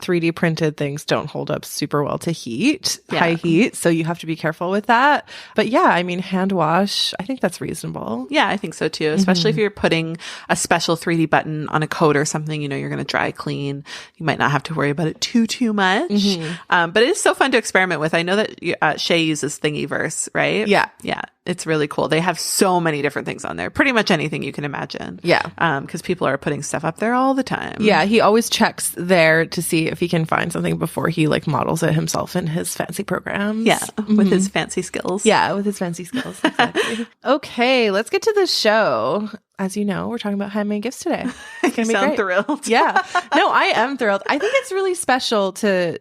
3D printed things don't hold up super well to high heat. So you have to be careful with that. But yeah, I mean, hand wash, I think that's reasonable. Yeah, I think so too. Especially if you're putting a special 3D button on a coat or something, you're going to dry clean. You might not have to worry about it too much. But it is so fun to experiment with. I know that Shay uses Thingiverse, right? Yeah. Yeah. It's really cool. They have so many different things on there. Pretty much anything you can imagine. Yeah. Because people are putting stuff up there all the time. Yeah. He always checks there to see if he can find something before he models it himself in his fancy programs. Yeah. With his fancy skills. Yeah. With his fancy skills. Exactly. Okay. Let's get to the show. As you know, we're talking about handmade gifts today. It's going to be sound great. Thrilled. Yeah. No, I am thrilled. I think it's really special to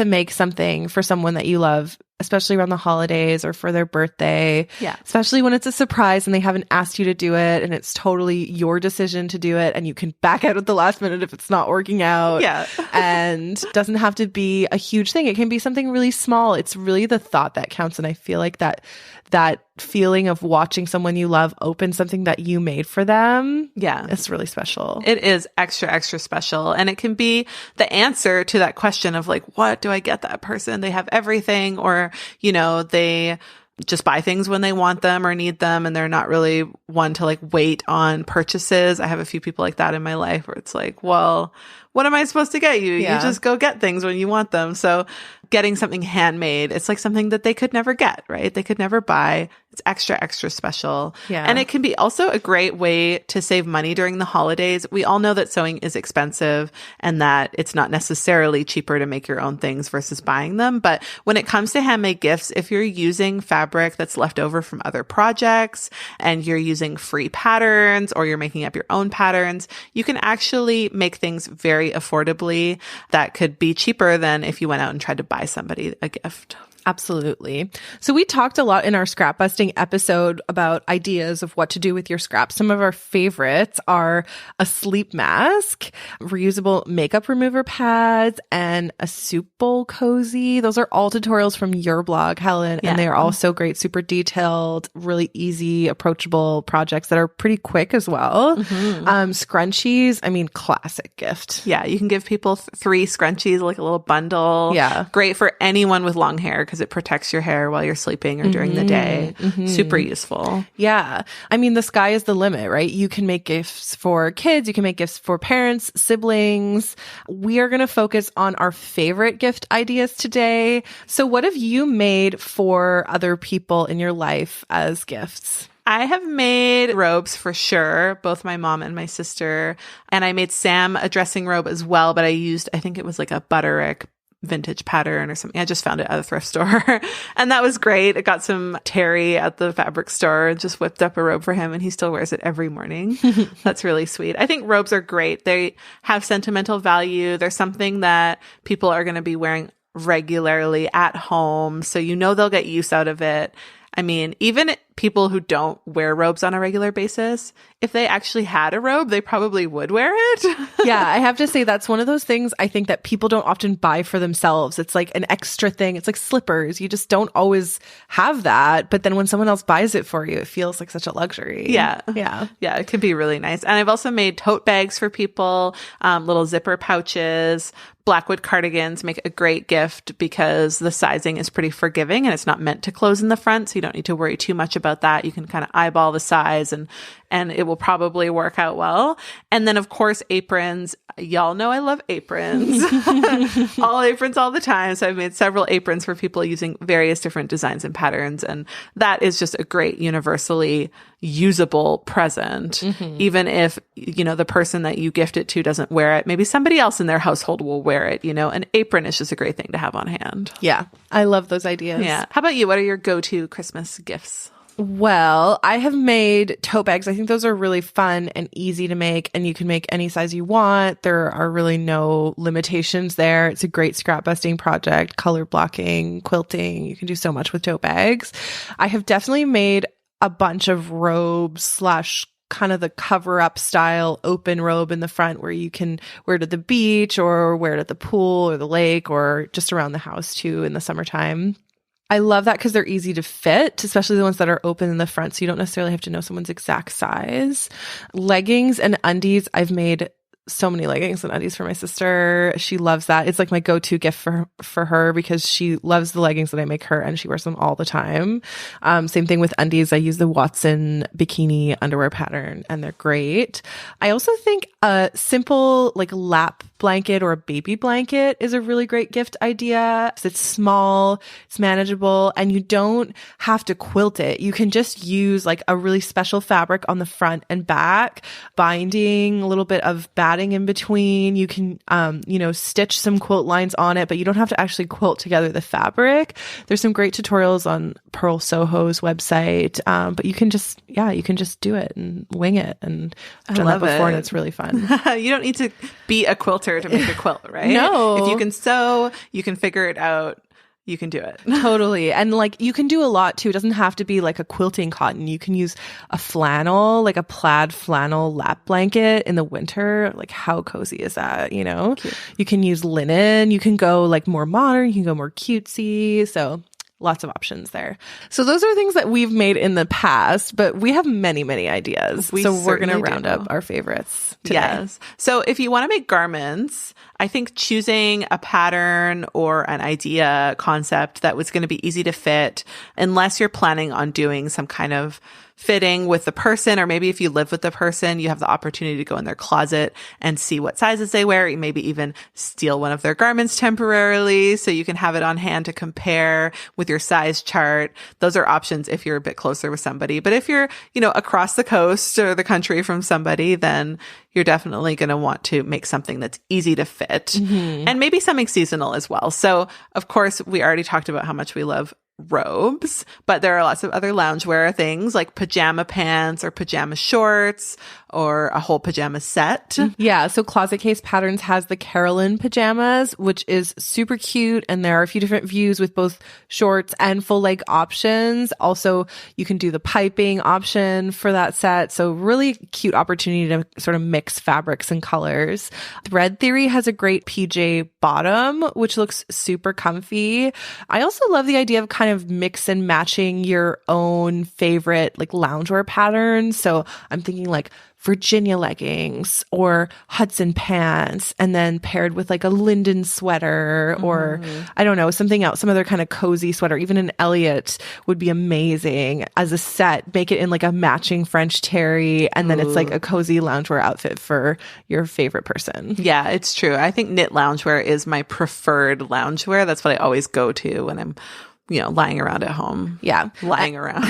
make something for someone that you love, especially around the holidays or for their birthday. Yeah. Especially when it's a surprise and they haven't asked you to do it and it's totally your decision to do it and you can back out at the last minute if it's not working out. Yeah. And doesn't have to be a huge thing. It can be something really small. It's really the thought that counts. And I feel like that feeling of watching someone you love open something that you made for them. Yeah. It's really special. It is extra special. And it can be the answer to that question of what do I get that person? They have everything, or, they just buy things when they want them or need them. And they're not really one to wait on purchases. I have a few people like that in my life where it's well, what am I supposed to get you? Yeah. You just go get things when you want them. So getting something handmade, it's something that they could never get, right? They could never buy. It's extra special. Yeah. And it can be also a great way to save money during the holidays. We all know that sewing is expensive and that it's not necessarily cheaper to make your own things versus buying them. But when it comes to handmade gifts, if you're using fabric that's left over from other projects and you're using free patterns or you're making up your own patterns, you can actually make things very affordably that could be cheaper than if you went out and tried to buy somebody a gift. Absolutely. So we talked a lot in our scrap busting episode about ideas of what to do with your scraps. Some of our favorites are a sleep mask, reusable makeup remover pads, and a soup bowl cozy. Those are all tutorials from your blog, Helen, and they are all so great, super detailed, really easy, approachable projects that are pretty quick as well. Scrunchies, I mean, classic gift. Yeah, you can give people 3 scrunchies, like a little bundle. Yeah. Great for anyone with long hair because it protects your hair while you're sleeping or during the day. Super useful. Yeah. I mean, the sky is the limit, right? You can make gifts for kids. You can make gifts for parents, siblings. We are going to focus on our favorite gift ideas today. So what have you made for other people in your life as gifts? I have made robes for sure, both my mom and my sister. And I made Sam a dressing robe as well, but I think it was like a Butterick vintage pattern or something. I just found it at a thrift store and that was great. I got some terry at the fabric store and just whipped up a robe for him and he still wears it every morning. That's really sweet. I think robes are great. They have sentimental value. They're something that people are going to be wearing regularly at home. So they'll get use out of it. I mean, even people who don't wear robes on a regular basis, if they actually had a robe, they probably would wear it. Yeah, I have to say that's one of those things I think that people don't often buy for themselves. It's like an extra thing. It's like slippers. You just don't always have that. But then when someone else buys it for you, it feels like such a luxury. Yeah. Yeah. Yeah, it could be really nice. And I've also made tote bags for people, little zipper pouches. Blackwood cardigans make a great gift because the sizing is pretty forgiving and it's not meant to close in the front. So you don't need to worry too much about that. You can kind of eyeball the size and it will probably work out well. And then of course, aprons. Y'all know I love aprons. All aprons all the time. So I've made several aprons for people using various different designs and patterns. And that is just a great universally usable present. Even if, the person that you gift it to doesn't wear it, maybe somebody else in their household will wear it. An apron is just a great thing to have on hand. Yeah. I love those ideas. Yeah. How about you? What are your go-to Christmas gifts? Well, I have made tote bags. I think those are really fun and easy to make, and you can make any size you want. There are really no limitations there. It's a great scrap busting project, color blocking, quilting. You can do so much with tote bags. I have definitely made a bunch of robes / kind of the cover up style open robe in the front where you can wear it at the beach or wear it at the pool or the lake or just around the house too in the summertime. I love that because they're easy to fit, especially the ones that are open in the front. So you don't necessarily have to know someone's exact size. Leggings and undies I've made so many leggings and undies for my sister. She loves that. It's like my go-to gift for her because she loves the leggings that I make her and she wears them all the time. Same thing with undies. I use the Watson bikini underwear pattern and they're great. I also think a simple like lap blanket or a baby blanket is a really great gift idea. It's small, it's manageable, and you don't have to quilt it. You can just use like a really special fabric on the front and back, binding, a little bit of batting in between. You can, stitch some quilt lines on it, but you don't have to actually quilt together the fabric. There's some great tutorials on Pearl Soho's website, but you can just do it and wing it. And I've done that before, and it's really fun. You don't need to be a quilter to make a quilt, right? No. If you can sew, you can figure it out. You can do it. Totally. And like you can do a lot too. It doesn't have to be like a quilting cotton. You can use a flannel, like a plaid flannel lap blanket in the winter. Like how cozy is that? Cute. You can use linen. You can go like more modern. You can go more cutesy. So lots of options there. So those are things that we've made in the past, but we have many, many ideas. So we're going to round up our favorites today. Yes. So if you want to make garments, I think choosing a pattern or an idea concept that was going to be easy to fit, unless you're planning on doing some kind of fitting with the person, or maybe if you live with the person, you have the opportunity to go in their closet and see what sizes they wear, maybe even steal one of their garments temporarily so you can have it on hand to compare with your size chart. Those are options if you're a bit closer with somebody. But if you're, across the coast or the country from somebody, then you're definitely going to want to make something that's easy to fit and maybe something seasonal as well. So of course, we already talked about how much we love robes, but there are lots of other loungewear things like pajama pants or pajama shorts or a whole pajama set. Yeah. So Closet Case Patterns has the Carolyn pajamas, which is super cute. And there are a few different views with both shorts and full leg options. Also, you can do the piping option for that set. So really cute opportunity to sort of mix fabrics and colors. Thread Theory has a great PJ bottom, which looks super comfy. I also love the idea of kind of mix and matching your own favorite like loungewear patterns. So I'm thinking like Virginia leggings or Hudson pants, and then paired with like a Linden sweater or I don't know, something else, some other kind of cozy sweater. Even an Elliot would be amazing as a set. Make it in like a matching French terry, and then it's like a cozy loungewear outfit for your favorite person. Yeah, it's true. I think knit loungewear is my preferred loungewear. That's what I always go to when I'm, lying around at home. Yeah. Lying around.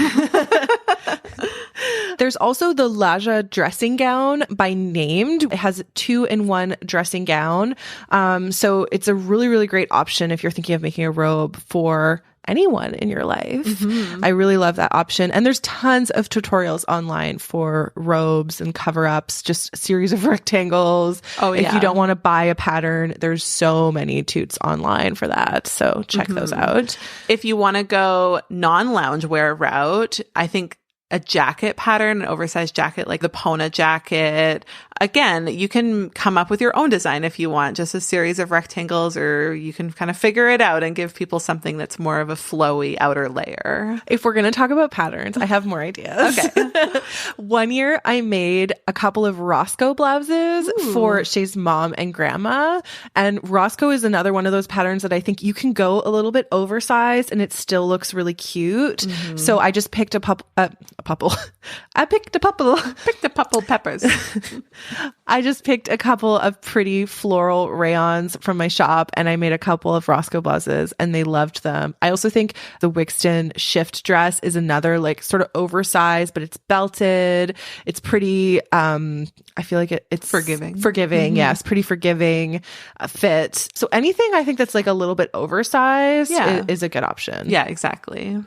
There's also the Laja dressing gown by Named. It has a 2-in-1 dressing gown. So it's a really, really great option if you're thinking of making a robe for anyone in your life. I really love that option. And there's tons of tutorials online for robes and cover-ups, just a series of rectangles. If you don't want to buy a pattern, there's so many tutes online for that. So check those out. If you want to go non-loungewear route, I think a jacket pattern, an oversized jacket like the Pona jacket. Again, you can come up with your own design if you want, just a series of rectangles, or you can kind of figure it out and give people something that's more of a flowy outer layer. If we're going to talk about patterns, I have more ideas. Okay. One year I made a couple of Roscoe blouses for Shay's mom and grandma. And Roscoe is another one of those patterns that I think you can go a little bit oversized and it still looks really cute. So I just picked I picked a couple peppers. I just picked a couple of pretty floral rayons from my shop and I made a couple of Roscoe blouses and they loved them. I also think the Wixton shift dress is another like sort of oversized, but it's belted. It's pretty, I feel like it's forgiving. Yes. Pretty forgiving fit. So anything I think that's like a little bit oversized is a good option. Yeah, exactly.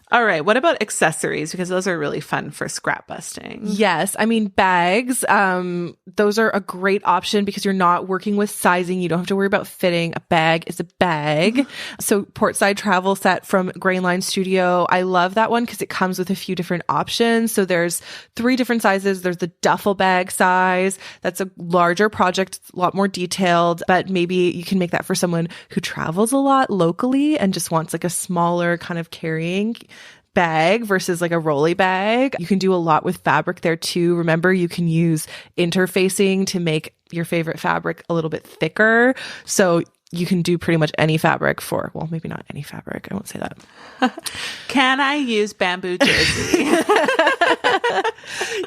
All right. What about accessories? Because those are really fun for scrap busting. Yes. I mean, bags, those are a great option because you're not working with sizing. You don't have to worry about fitting. A bag is a bag. So Portside Travel Set from Grainline Studio. I love that one because it comes with a few different options. So there's 3 different sizes. There's the duffel bag size. That's a larger project, a lot more detailed, but maybe you can make that for someone who travels a lot locally and just wants like a smaller kind of carrying bag versus like a rolly bag. You can do a lot with fabric there too. Remember, you can use interfacing to make your favorite fabric a little bit thicker. So you can do pretty much any fabric for, well, maybe not any fabric. I won't say that. Can I use bamboo jersey?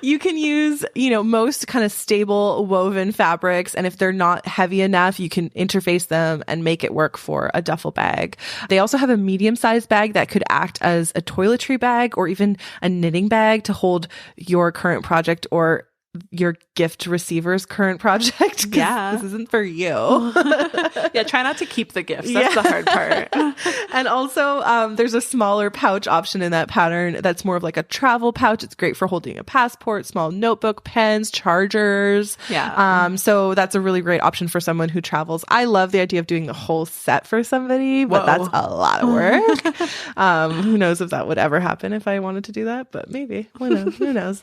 You can use, most kind of stable woven fabrics. And if they're not heavy enough, you can interface them and make it work for a duffel bag. They also have a medium-sized bag that could act as a toiletry bag or even a knitting bag to hold your current project or your gift receiver's current project. Yeah. This isn't for you. Yeah, try not to keep the gifts. That's the hard part. And also, there's a smaller pouch option in that pattern that's more of like a travel pouch. It's great for holding a passport, small notebook, pens, chargers. Yeah. So that's a really great option for someone who travels. I love the idea of doing the whole set for somebody, but that's a lot of work. Who knows if that would ever happen if I wanted to do that, but maybe. Who knows?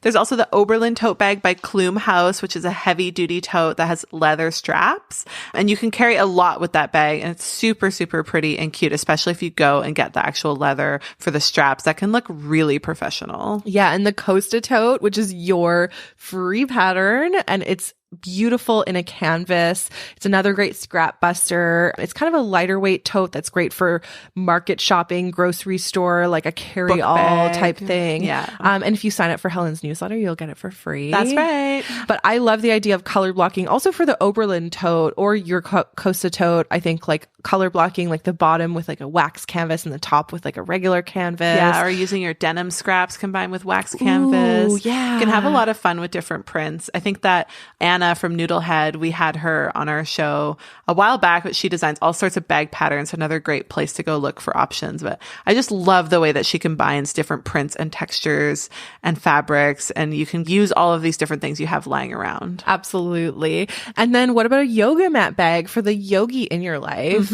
There's also the Oberlin tote bag by Klume House, which is a heavy duty tote that has leather straps. And you can carry a lot with that bag. And it's super, super pretty and cute, especially if you go and get the actual leather for the straps. That can look really professional. Yeah. And the Costa tote, which is your free pattern, and it's beautiful in a canvas. It's another great scrap buster. It's kind of a lighter weight tote that's great for market shopping, grocery store, like a carry-all type thing. Yeah. And if you sign up for Helen's newsletter, you'll get it for free. That's right. But I love the idea of color blocking also for the Oberlin tote or your Costa tote. I think like color blocking, like the bottom with like a wax canvas and the top with like a regular canvas. Yeah. Or using your denim scraps combined with wax canvas. Ooh, yeah. You can have a lot of fun with different prints. I think that Anna from Noodlehead, we had her on our show a while back, but she designs all sorts of bag patterns. Another great place to go look for options. But I just love the way that she combines different prints and textures and fabrics, and you can use all of these different things you have lying around. Absolutely. And then what about a yoga mat bag for the yogi in your life?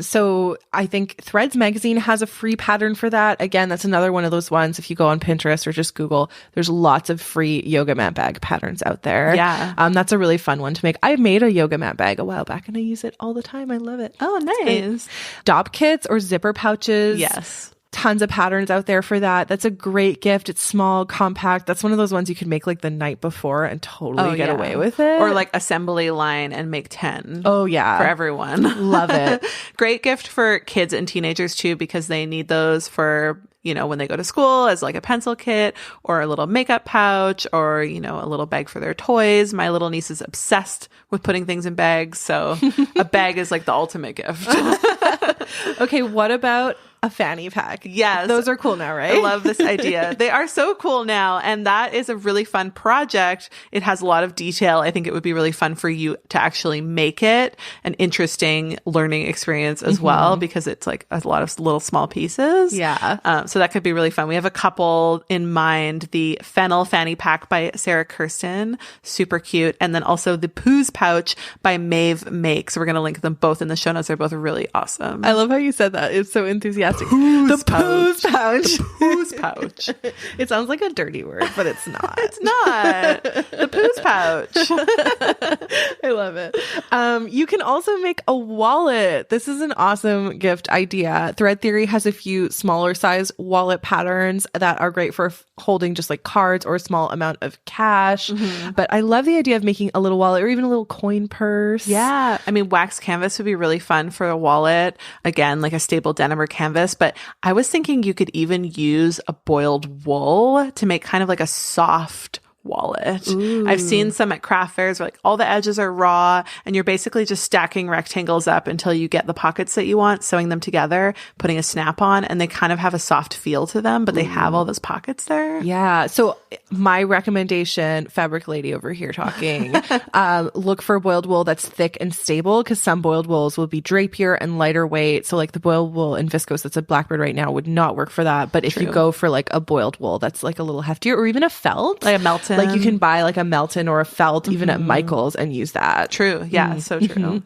So I think Threads magazine has a free pattern for that. Again, that's another one of those ones. If you go on Pinterest or just Google, there's lots of free yoga mat bag patterns out there. Yeah. That's a really fun one to make. I made a yoga mat bag a while back and I use it all the time. I love it. Oh, nice. Dop kits or zipper pouches. Yes. Tons of patterns out there for that. That's a great gift. It's small, compact. That's one of those ones you can make like the night before and totally get away with it. Or like assembly line and make 10. Oh, yeah. For everyone. Love it. Great gift for kids and teenagers too, because they need those for, when they go to school as like a pencil kit or a little makeup pouch or, a little bag for their toys. My little niece is obsessed with putting things in bags. So a bag is like the ultimate gift. Okay. What about a fanny pack? Yes. Those are cool now, right? I love this idea. They are so cool now. And that is a really fun project. It has a lot of detail. I think it would be really fun for you to actually make it an interesting learning experience as well, because it's like a lot of little small pieces. Yeah. So that could be really fun. We have a couple in mind. The Fennel Fanny Pack by Sarah Kirsten. Super cute. And then also the Poos Pouch by Maeve Make. So we're going to link them both in the show notes. They're both really awesome. I love how you said that. It's so enthusiastic. The Poos Pouch. The Poos Pouch. It sounds like a dirty word, but it's not. It's not. The Poos Pouch. I love it. You can also make a wallet. This is an awesome gift idea. Thread Theory has a few smaller size wallet patterns that are great for holding just like cards or a small amount of cash. But I love the idea of making a little wallet or even a little coin purse. Yeah. I mean, wax canvas would be really fun for a wallet. Again, like a stable denim or canvas. But I was thinking you could even use a boiled wool to make kind of like a soft wallet. Ooh. I've seen some at craft fairs where like all the edges are raw and you're basically just stacking rectangles up until you get the pockets that you want, sewing them together, putting a snap on, and they kind of have a soft feel to them, but they have all those pockets there. Yeah. So my recommendation, fabric lady over here talking, look for boiled wool that's thick and stable, because some boiled wools will be drapier and lighter weight. So like the boiled wool in viscose that's a Blackbird right now would not work for that. But if you go for like a boiled wool that's like a little heftier, or even a felt, Like a Melton. Like you can buy like a Melton or a felt even at Michael's and use that. True. Yeah. So true.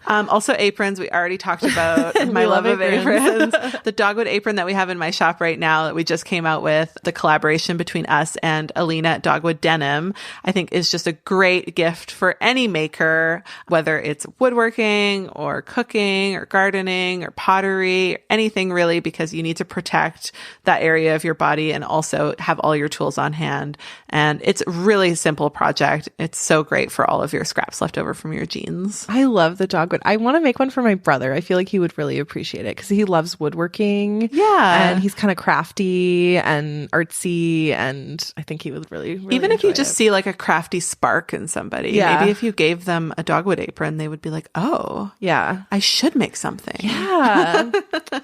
Also aprons. We already talked about my love of aprons. The dogwood apron that we have in my shop right now that we just came out with, the collaboration between us and Alina at Dogwood Denim, I think is just a great gift for any maker, whether it's woodworking or cooking or gardening or pottery, or anything really, because you need to protect that area of your body and also have all your tools on hand. And it's a really simple project. It's so great for all of your scraps left over from your jeans. I love the dogwood. I want to make one for my brother. I feel like he would really appreciate it because he loves woodworking. Yeah. And he's kind of crafty and artsy. And I think he would really even if you just it. see like a crafty spark in somebody, maybe if you gave them a dogwood apron, they would be like, oh, yeah, I should make something. Yeah.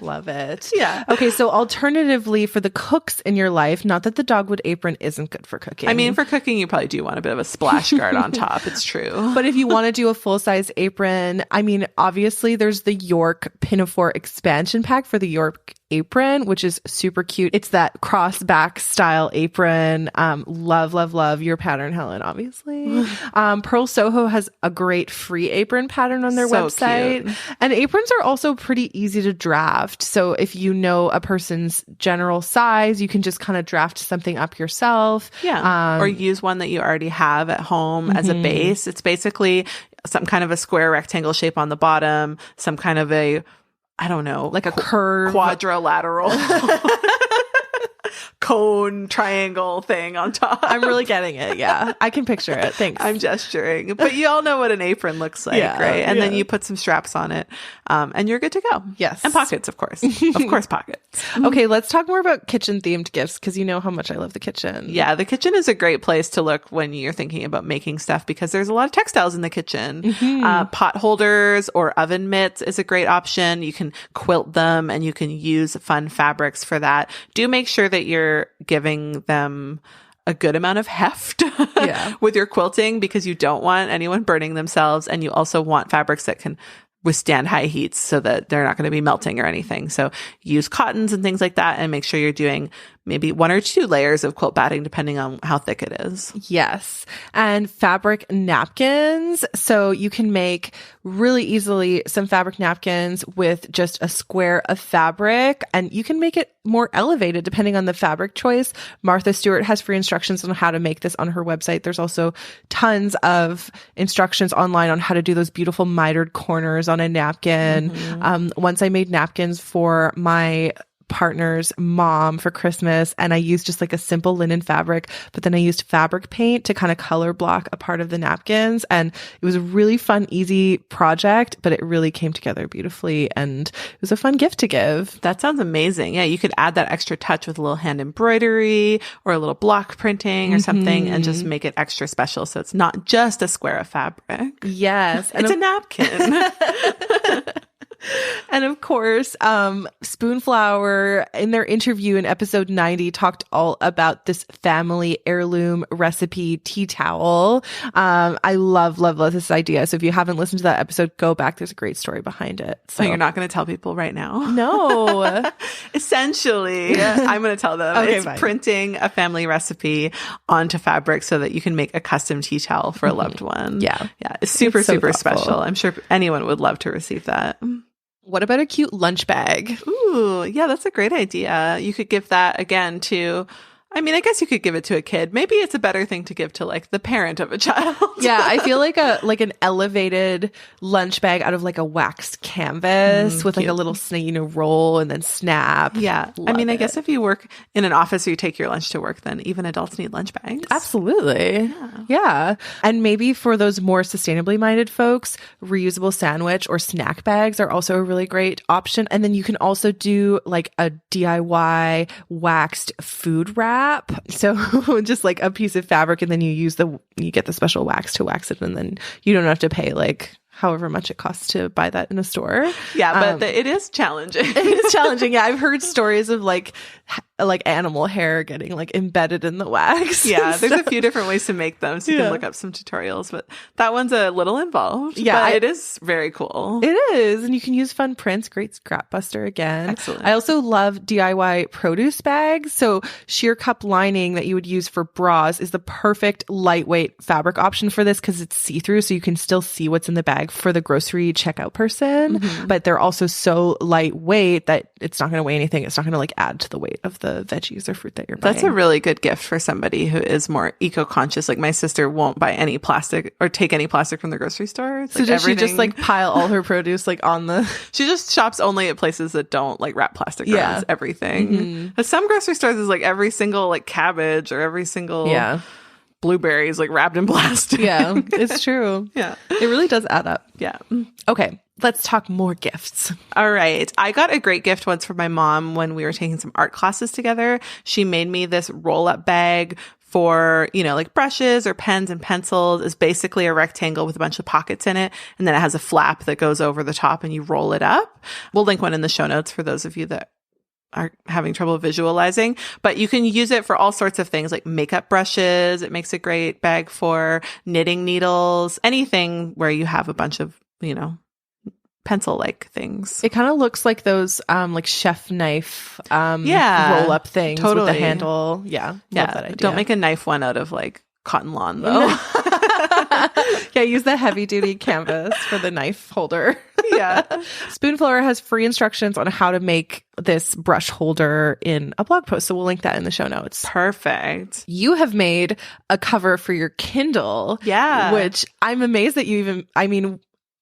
Love it. Yeah. Okay. So alternatively for the cooks in your life, not that the dogwood apron isn't good for cooking. I mean, for cooking, you probably do want a bit of a splash guard on top. It's true. But if you want to do a full-size apron, I mean, obviously there's the York Pinafore expansion pack for the York apron, which is super cute. It's that cross back style apron. Love your pattern, Helen, obviously. Pearl Soho has a great free apron pattern on their website. Cute. And aprons are also pretty easy to draft. So if you know a person's general size, you can just kind of draft something up yourself. Yeah. Or use one that you already have at home as a base. It's basically some kind of a square rectangle shape on the bottom, some kind of a, I don't know, like a curve, quadrilateral cone triangle thing on top. I'm really getting it. Yeah. I can picture it. Thanks. I'm gesturing. But you all know what an apron looks like, right? And then you put some straps on it and you're good to go. Yes. And pockets, of course. Of course, pockets. Okay, let's talk more about kitchen themed gifts because you know how much I love the kitchen. Yeah, the kitchen is a great place to look when you're thinking about making stuff because there's a lot of textiles in the kitchen. Pot holders or oven mitts is a great option. You can quilt them and you can use fun fabrics for that. Do make sure that you're giving them a good amount of heft with your quilting because you don't want anyone burning themselves, and you also want fabrics that can withstand high heats so that they're not going to be melting or anything. So use cottons and things like that, and make sure you're doing maybe 1 or 2 layers of quilt batting depending on how thick it is. Yes. And fabric napkins. So you can make really easily some fabric napkins with just a square of fabric, and you can make it more elevated depending on the fabric choice. Martha Stewart has free instructions on how to make this on her website. There's also tons of instructions online on how to do those beautiful mitered corners on a napkin. Once I made napkins for my partner's mom for Christmas, and I used just like a simple linen fabric, but then I used fabric paint to kind of color block a part of the napkins, and it was a really fun, easy project, but it really came together beautifully, and it was a fun gift to give. That sounds amazing. Yeah, you could add that extra touch with a little hand embroidery or a little block printing or something and just make it extra special so it's not just a square of fabric. Yes. It's a napkin. And of course, Spoonflower in their interview in episode 90 talked all about this family heirloom recipe tea towel. I love this idea. So if you haven't listened to that episode, go back. There's a great story behind it. So you're not going to tell people right now? No. Essentially, I'm going to tell them. Okay, it's fine. printing a family recipe onto fabric so that you can make a custom tea towel for a loved one. Yeah. Yeah. It's super so thoughtful. special. I'm sure anyone would love to receive that. What about a cute lunch bag? Ooh, yeah, that's a great idea. You could give that again to, I mean, I guess you could give it to a kid. Maybe it's a better thing to give to like the parent of a child. Yeah, I feel like an elevated lunch bag out of like a waxed canvas with like a little roll and then snap. Yeah. Love I it. guess if you work in an office or you take your lunch to work, then even adults need lunch bags. Absolutely. Yeah. And maybe for those more sustainably minded folks, reusable sandwich or snack bags are also a really great option. And then you can also do like a DIY waxed food wrap. So just like a piece of fabric, and then you get the special wax to wax it, and then you don't have to pay like however much it costs to buy that in a store. Yeah, but it is challenging. It is challenging. Yeah, I've heard stories of like animal hair getting like embedded in the wax. Yeah, there's a few different ways to make them, so you can look up some tutorials, but that one's a little involved. Yeah, but it is very cool. It is, and you can use fun prints. Great scrap buster again. Excellent. I also love DIY produce bags. So sheer cup lining that you would use for bras is the perfect lightweight fabric option for this because it's see-through, so you can still see what's in the bag for the grocery checkout person. But they're also so lightweight that it's not going to weigh anything. It's not going to like add to the weight of the veggies or fruit that you're buying. That's a really good gift for somebody who is more eco-conscious. Like my sister won't buy any plastic or take any plastic from the grocery store. So does she just like pile all her produce like on the... She just shops only at places that don't like wrap plastic around everything. But some grocery stores is like every single like cabbage or every single blueberries like wrapped in plastic. Yeah, it's true. Yeah. It really does add up. Yeah. Okay. Let's talk more gifts. All right. I got a great gift once from my mom when we were taking some art classes together. She made me this roll-up bag for, you know, like brushes or pens and pencils. It's basically a rectangle with a bunch of pockets in it. And then it has a flap that goes over the top and you roll it up. We'll link one in the show notes for those of you that are having trouble visualizing, but you can use it for all sorts of things like makeup brushes. It makes a great bag for knitting needles, anything where you have a bunch of, you know, pencil-like things. It kind of looks like those like chef knife roll-up things with the handle. Yeah. Love that idea. Don't make a knife one out of like cotton lawn though. Yeah, use the heavy-duty canvas for the knife holder. Yeah. Spoonflower has free instructions on how to make this brush holder in a blog post, so we'll link that in the show notes. Perfect. You have made a cover for your Kindle. Yeah. Which I'm amazed that you even, I mean,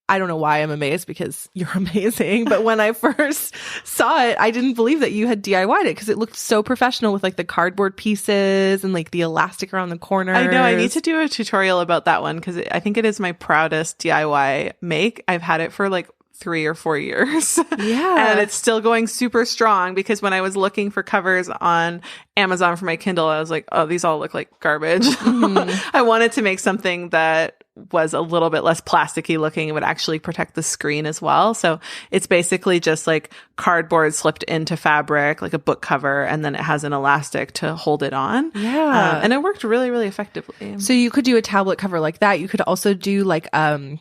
I don't know why I'm amazed because you're amazing. But when I first saw it, I didn't believe that you had DIY'd it because it looked so professional with like the cardboard pieces and like the elastic around the corners. I know. I need to do a tutorial about that one because I think it is my proudest DIY make. I've had it for like 3 or 4 years. Yeah. And it's still going super strong because when I was looking for covers on Amazon for my Kindle, I was like, oh, these all look like garbage. I wanted to make something that was a little bit less plasticky looking. It would actually protect the screen as well. So it's basically just like cardboard slipped into fabric, like a book cover, and then it has an elastic to hold it on. Yeah. And it worked really, really effectively. So you could do a tablet cover like that. You could also do like a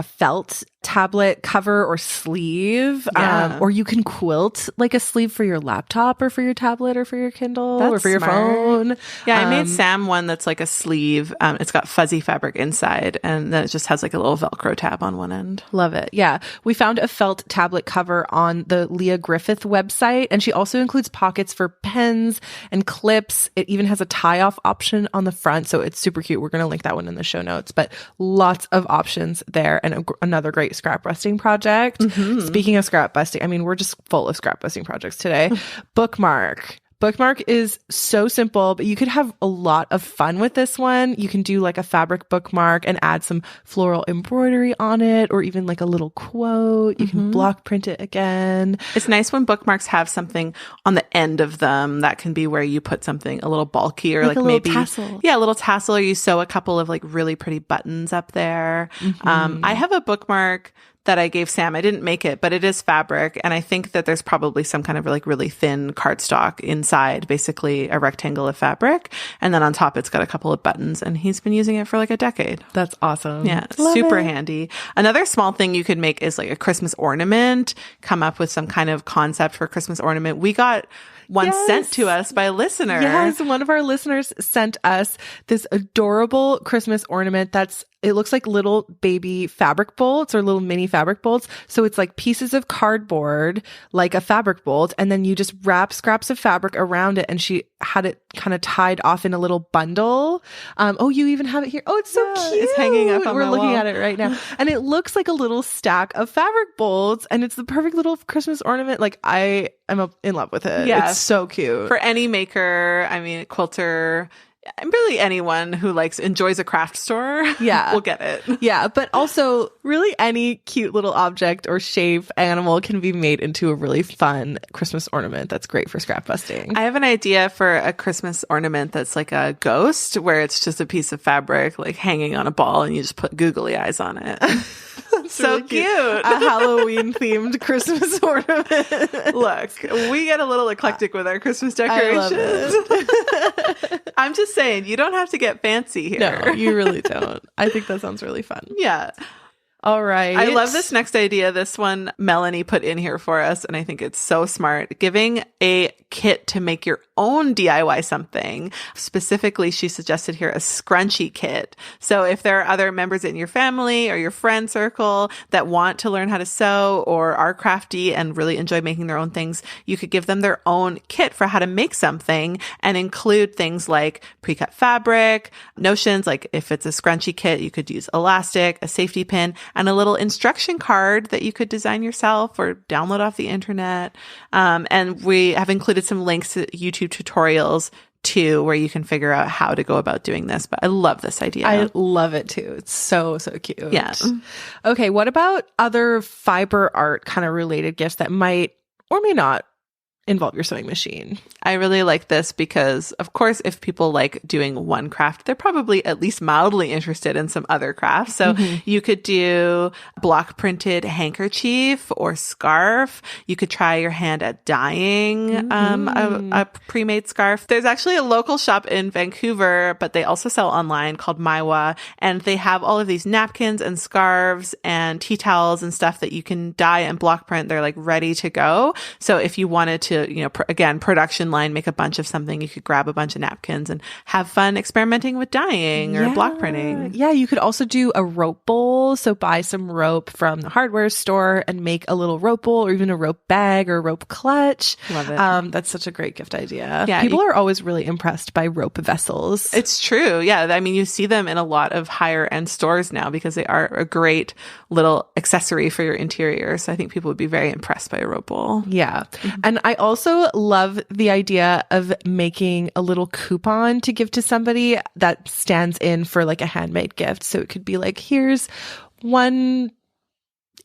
felt tablet cover or sleeve, or you can quilt like a sleeve for your laptop or for your tablet or for your Kindle or for your phone. Yeah, I made Sam one that's like a sleeve. It's got fuzzy fabric inside, and then it just has like a little Velcro tab on one end. Love it. Yeah. We found a felt tablet cover on the Leah Griffith website, and she also includes pockets for pens and clips. It even has a tie-off option on the front, so it's super cute. We're going to link that one in the show notes, but lots of options there, and another great scrap busting project. Speaking of scrap busting, I mean, we're just full of scrap busting projects today. Bookmark. Bookmark is so simple, but you could have a lot of fun with this one. You can do like a fabric bookmark and add some floral embroidery on it, or even like a little quote. You can block print it again. It's nice when bookmarks have something on the end of them. That can be where you put something a little bulky or like a maybe tassel. Yeah, a little tassel, or you sew a couple of like really pretty buttons up there. I have a bookmark that I gave Sam. I didn't make it, but it is fabric. And I think that there's probably some kind of like really thin cardstock inside, basically a rectangle of fabric. And then on top, it's got a couple of buttons, and he's been using it for like a decade. That's awesome. Yeah. Super handy. Another small thing you could make is like a Christmas ornament, come up with some kind of concept for a Christmas ornament. We got one sent to us by a listener. Yes, one of our listeners sent us this adorable Christmas ornament it looks like little baby fabric bolts or little mini fabric bolts. So it's like pieces of cardboard, like a fabric bolt, and then you just wrap scraps of fabric around it, and she had it kind of tied off in a little bundle. You even have it here. Oh, it's so cute. It's hanging up on We're my looking wall. at it right now. And it looks like a little stack of fabric bolts, and it's the perfect little Christmas ornament. Like I am in love with it. Yeah. It's so cute. For any maker, I mean, quilter, really anyone who enjoys a craft store, will get it. Yeah, but also really any cute little object or shape animal can be made into a really fun Christmas ornament that's great for scrap busting. I have an idea for a Christmas ornament that's like a ghost, where it's just a piece of fabric like hanging on a ball and you just put googly eyes on it. So really cute. A Halloween themed Christmas ornament. Look, we get a little eclectic with our Christmas decorations. I love it. I'm just saying, you don't have to get fancy here. No, you really don't. I think that sounds really fun. Yeah. All right. I love this next idea. This one Melanie put in here for us, and I think it's so smart. Giving a kit to make your own DIY something. Specifically, she suggested here a scrunchie kit. So if there are other members in your family or your friend circle that want to learn how to sew or are crafty and really enjoy making their own things, you could give them their own kit for how to make something and include things like pre-cut fabric, notions, like if it's a scrunchie kit, you could use elastic, a safety pin, and a little instruction card that you could design yourself or download off the internet. And we have included some links to YouTube tutorials too, where you can figure out how to go about doing this. But I love this idea. I love it too. It's so, so cute. Yeah. Okay. What about other fiber art kind of related gifts that might or may not involve your sewing machine? I really like this because, of course, if people like doing one craft, they're probably at least mildly interested in some other crafts. So you could do block printed handkerchief or scarf. You could try your hand at dyeing a pre-made scarf. There's actually a local shop in Vancouver, but they also sell online called Maiwa, and they have all of these napkins and scarves and tea towels and stuff that you can dye and block print. They're like ready to go. So if you wanted to, again, production line, make a bunch of something, you could grab a bunch of napkins and have fun experimenting with dyeing or block printing. Yeah, you could also do a rope bowl. So buy some rope from the hardware store and make a little rope bowl or even a rope bag or a rope clutch. Love it. That's such a great gift idea. Yeah, people are always really impressed by rope vessels. It's true. Yeah. I mean, you see them in a lot of higher end stores now because they are a great little accessory for your interior. So I think people would be very impressed by a rope bowl. Yeah. And I also love the idea of making a little coupon to give to somebody that stands in for like a handmade gift. So it could be like, here's one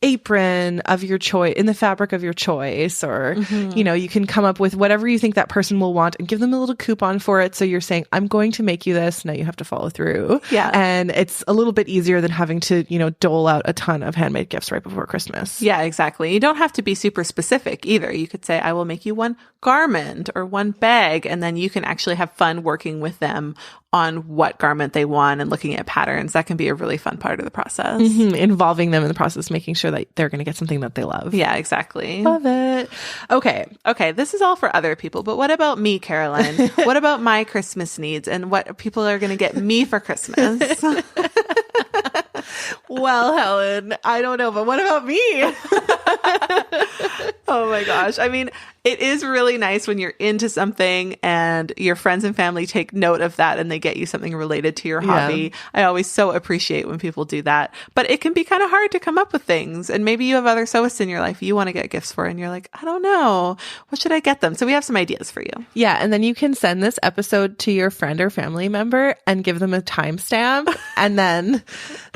apron of your choice in the fabric of your choice, or you can come up with whatever you think that person will want and give them a little coupon for it. So you're saying, I'm going to make you this. Now you have to follow through. Yeah. And it's a little bit easier than having to, dole out a ton of handmade gifts right before Christmas. Yeah, exactly. You don't have to be super specific either. You could say, I will make you one garment or one bag, and then you can actually have fun working with them on what garment they want and looking at patterns. That can be a really fun part of the process. Involving them in the process, making sure that they're going to get something that they love. Yeah, exactly. Love it. Okay. This is all for other people, but what about me, Caroline? What about my Christmas needs and what people are going to get me for Christmas? Well, Helen, I don't know, but what about me? Oh my gosh. I mean, it is really nice when you're into something and your friends and family take note of that and they get you something related to your hobby. I always so appreciate when people do that. But it can be kind of hard to come up with things. And maybe you have other sewists in your life you want to get gifts for, and you're like, I don't know. What should I get them? So we have some ideas for you. Yeah. And then you can send this episode to your friend or family member and give them a timestamp. And then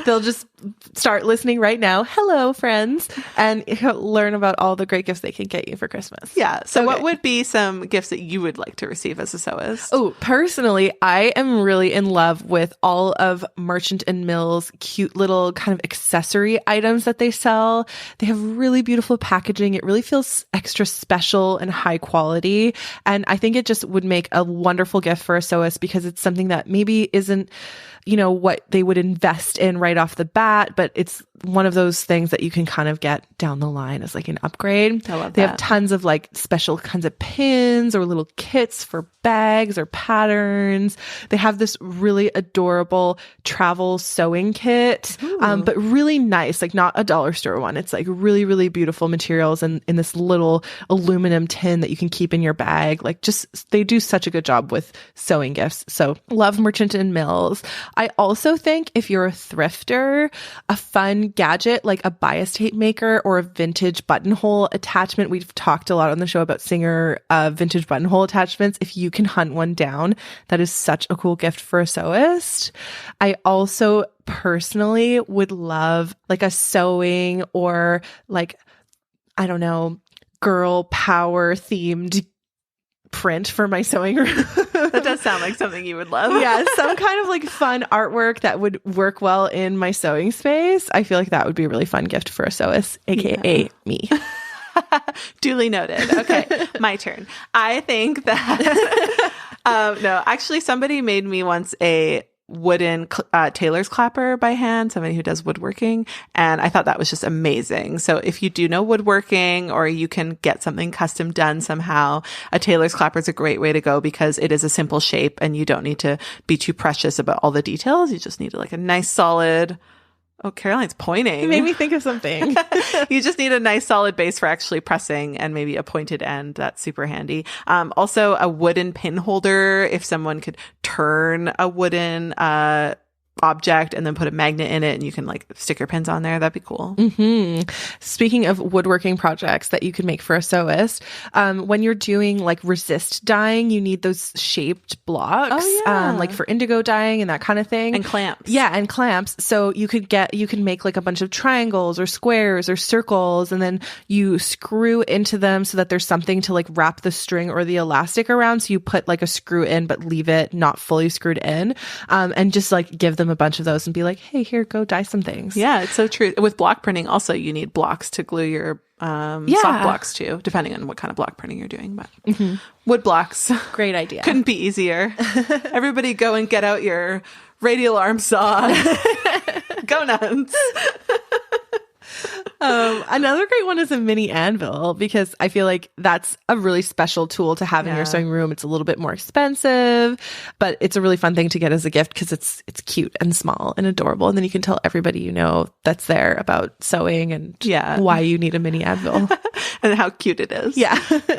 they'll just start listening right now. Hello, friends. And learn about all the great gifts they can get you for Christmas. Yeah. So what would be some gifts that you would like to receive as a sewist? Oh, personally, I am really in love with all of Merchant and Mill's cute little kind of accessory items that they sell. They have really beautiful packaging. It really feels extra special and high quality. And I think it just would make a wonderful gift for a sewist because it's something that maybe isn't, what they would invest in right off the bat, but it's one of those things that you can kind of get down the line as like an upgrade. I love They that. have tons of like special kinds of pins or little kits for bags or patterns. They have this really adorable travel sewing kit, but really nice, like not a dollar store one. It's like really, really beautiful materials and in this little aluminum tin that you can keep in your bag. Like they do such a good job with sewing gifts. So love Merchant and Mills. I also think if you're a thrifter, a fun gadget like a bias tape maker or a vintage buttonhole attachment. We've talked a lot on the show about Singer vintage buttonhole attachments. If you can hunt one down, that is such a cool gift for a sewist. I also personally would love like a sewing or like, I don't know, girl power themed print for my sewing room. That does sound like something you would love. Yeah, some kind of like fun artwork that would work well in my sewing space. I feel like that would be a really fun gift for a sewist, aka me. Duly noted. Okay, my turn. I think that no, actually somebody made me once a wooden tailor's clapper by hand, somebody who does woodworking, and I thought that was just amazing. So if you do know woodworking or you can get something custom done somehow, a tailor's clapper is a great way to go because it is a simple shape and you don't need to be too precious about all the details. You just need like a nice solid... Oh, Caroline's pointing. It made me think of something. You just need a nice solid base for actually pressing and maybe a pointed end. That's super handy. Also a wooden pin holder. If someone could turn a wooden, object and then put a magnet in it and you can like stick your pins on there, that'd be cool. Mm-hmm. Speaking of woodworking projects that you can make for a sewist, when you're doing like resist dyeing, you need those shaped blocks, like for indigo dyeing and that kind of thing. And clamps. Yeah, and clamps. So you can make like a bunch of triangles or squares or circles, and then you screw into them so that there's something to like wrap the string or the elastic around. So you put like a screw in but leave it not fully screwed in, and just like give them a bunch of those and be like, hey, here, go dye some things. Yeah, it's so true. With block printing also, you need blocks to glue your soft blocks to, depending on what kind of block printing you're doing. But wood blocks, great idea. Couldn't be easier. Everybody go and get out your radial arm saw. Go nuts. Another great one is a mini anvil, because I feel like that's a really special tool to have in your sewing room. It's a little bit more expensive, but it's a really fun thing to get as a gift because it's cute and small and adorable. And then you can tell everybody you know that's there about sewing and why you need a mini anvil. And how cute it is. Yeah.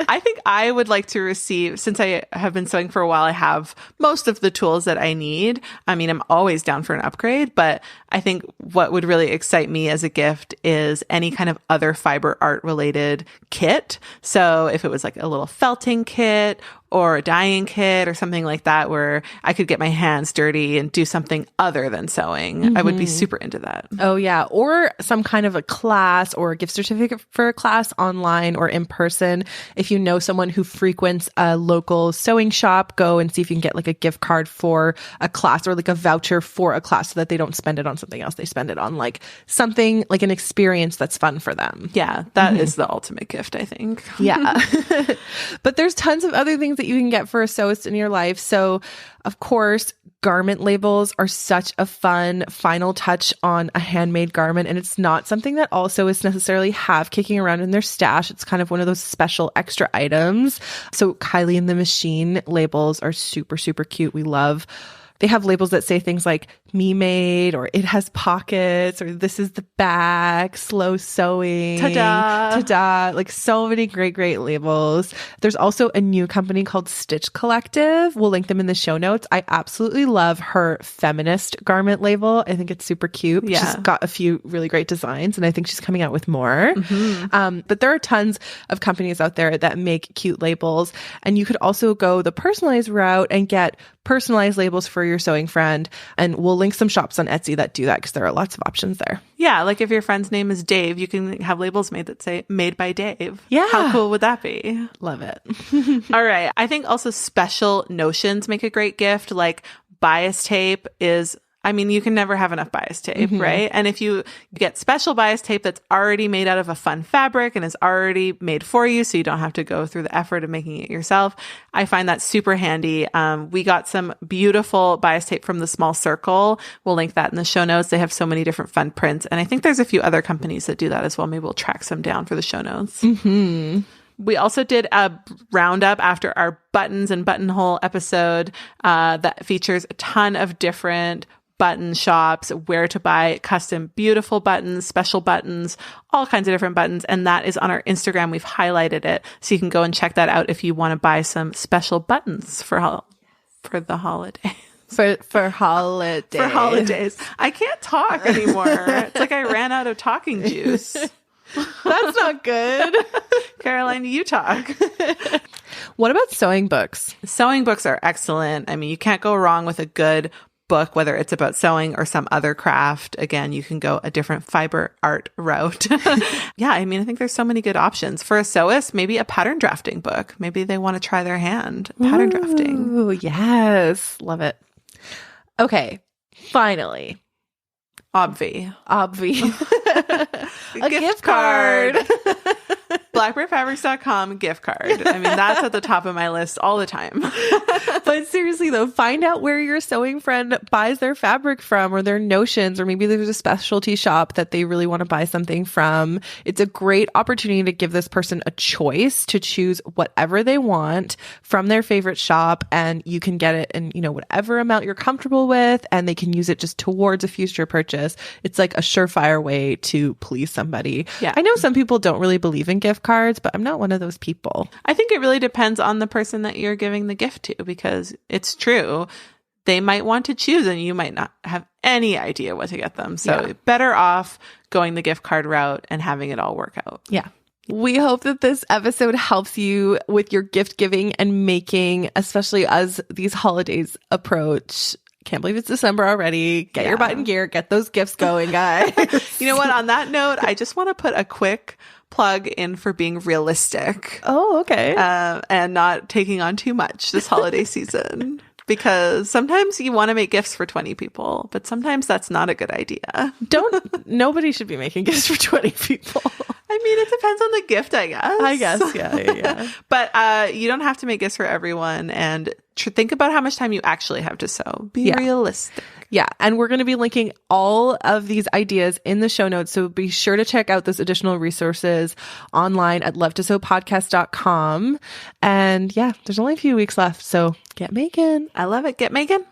I think I would like to receive, since I have been sewing for a while, I have most of the tools that I need. I mean, I'm always down for an upgrade, but I think what would really excite me as a gift is any kind of other fiber art related kit. So if it was like a little felting kit or a dyeing kit or something like that, where I could get my hands dirty and do something other than sewing, I would be super into that. Oh yeah. Or some kind of a class or a gift certificate for a class online or in person. If you know someone who frequents a local sewing shop, go and see if you can get like a gift card for a class or like a voucher for a class so that they don't spend it on something else. They spend it on like something, like an experience that's fun for them. Yeah. That is the ultimate gift, I think. Yeah. But there's tons of other things that you can get for a sewist in your life. So, of course, garment labels are such a fun final touch on a handmade garment. And it's not something that all sewists necessarily have kicking around in their stash. It's kind of one of those special extra items. So Kylie and the Machine labels are super, super cute. They have labels that say things like me made, or it has pockets, or this is the back, slow sewing. Ta-da. Ta-da. Like so many great, great labels. There's also a new company called Stitch Collective. We'll link them in the show notes. I absolutely love her feminist garment label. I think it's super cute. Yeah. She's got a few really great designs, and I think she's coming out with more. But there are tons of companies out there that make cute labels. And you could also go the personalized route and get personalized labels for your sewing friend. And we'll link some shops on Etsy that do that because there are lots of options there. Yeah, like if your friend's name is Dave, you can have labels made that say made by Dave. Yeah. How cool would that be? Love it. All right. I think also special notions make a great gift. Like bias tape is, I mean, you can never have enough bias tape, right? And if you get special bias tape that's already made out of a fun fabric and is already made for you, so you don't have to go through the effort of making it yourself, I find that super handy. We got some beautiful bias tape from The Small Circle. We'll link that in the show notes. They have so many different fun prints. And I think there's a few other companies that do that as well. Maybe we'll track some down for the show notes. We also did a roundup after our buttons and buttonhole episode that features a ton of different button shops, where to buy custom beautiful buttons, special buttons, all kinds of different buttons. And that is on our Instagram. We've highlighted it. So you can go and check that out if you want to buy some special buttons for the holiday. For holidays. For holidays. I can't talk anymore. It's like I ran out of talking juice. That's not good. Caroline, you talk. What about sewing books? Sewing books are excellent. I mean, you can't go wrong with a good book, whether it's about sewing or some other craft, again, you can go a different fiber art route. Yeah, I mean, I think there's so many good options. For a sewist, maybe a pattern drafting book. Maybe they want to try their hand. Pattern drafting. Ooh, yes. Love it. Okay. Finally. Obvi. A gift card. Blackbirdfabrics.com gift card. I mean, that's at the top of my list all the time. But seriously though, find out where your sewing friend buys their fabric from, or their notions, or maybe there's a specialty shop that they really want to buy something from. It's a great opportunity to give this person a choice to choose whatever they want from their favorite shop, and you can get it in, whatever amount you're comfortable with, and they can use it just towards a future purchase. It's like a surefire way to please somebody. Yeah. I know some people don't really believe in gift cards, but I'm not one of those people. I think it really depends on the person that you're giving the gift to, because it's true. They might want to choose and you might not have any idea what to get them. So better off going the gift card route and having it all work out. Yeah. We hope that this episode helps you with your gift giving and making, especially as these holidays approach. Can't believe it's December already. Get your butt in gear. Get those gifts going, guys. You know what? On that note, I just want to put a quick plug in for being realistic. Oh, okay. And not taking on too much this holiday season. Because sometimes you want to make gifts for 20 people, but sometimes that's not a good idea. Nobody should be making gifts for 20 people. I mean, it depends on the gift, I guess. Yeah. But you don't have to make gifts for everyone. And think about how much time you actually have to sew. Be realistic. Yeah. And we're going to be linking all of these ideas in the show notes. So be sure to check out those additional resources online at lovetosewpodcast.com. And yeah, there's only a few weeks left. So get making. I love it. Get making.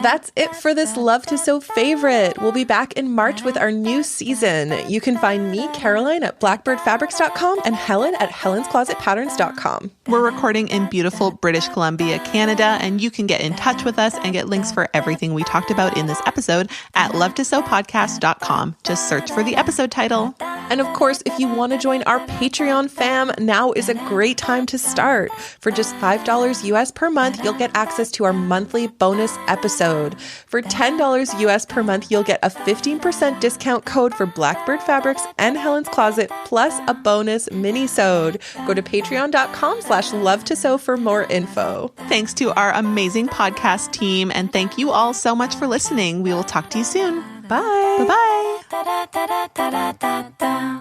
That's it for this Love to Sew favorite. We'll be back in March with our new season. You can find me, Caroline, at blackbirdfabrics.com and Helen at helensclosetpatterns.com. We're recording in beautiful British Columbia, Canada, and you can get in touch with us and get links for everything we talked about in this episode at lovetosewpodcast.com. Just search for the episode title. And of course, if you want to join our Patreon fam, now is a great time to start. For just $5 US per month, you'll get access to our monthly bonus episode. For $10 US per month, you'll get a 15% discount code for Blackbird Fabrics and Helen's Closet, plus a bonus mini-sode. Go to patreon.com/love-to-sew for more info. Thanks to our amazing podcast team, and thank you all so much for listening. We will talk to you soon. Bye. Bye-bye.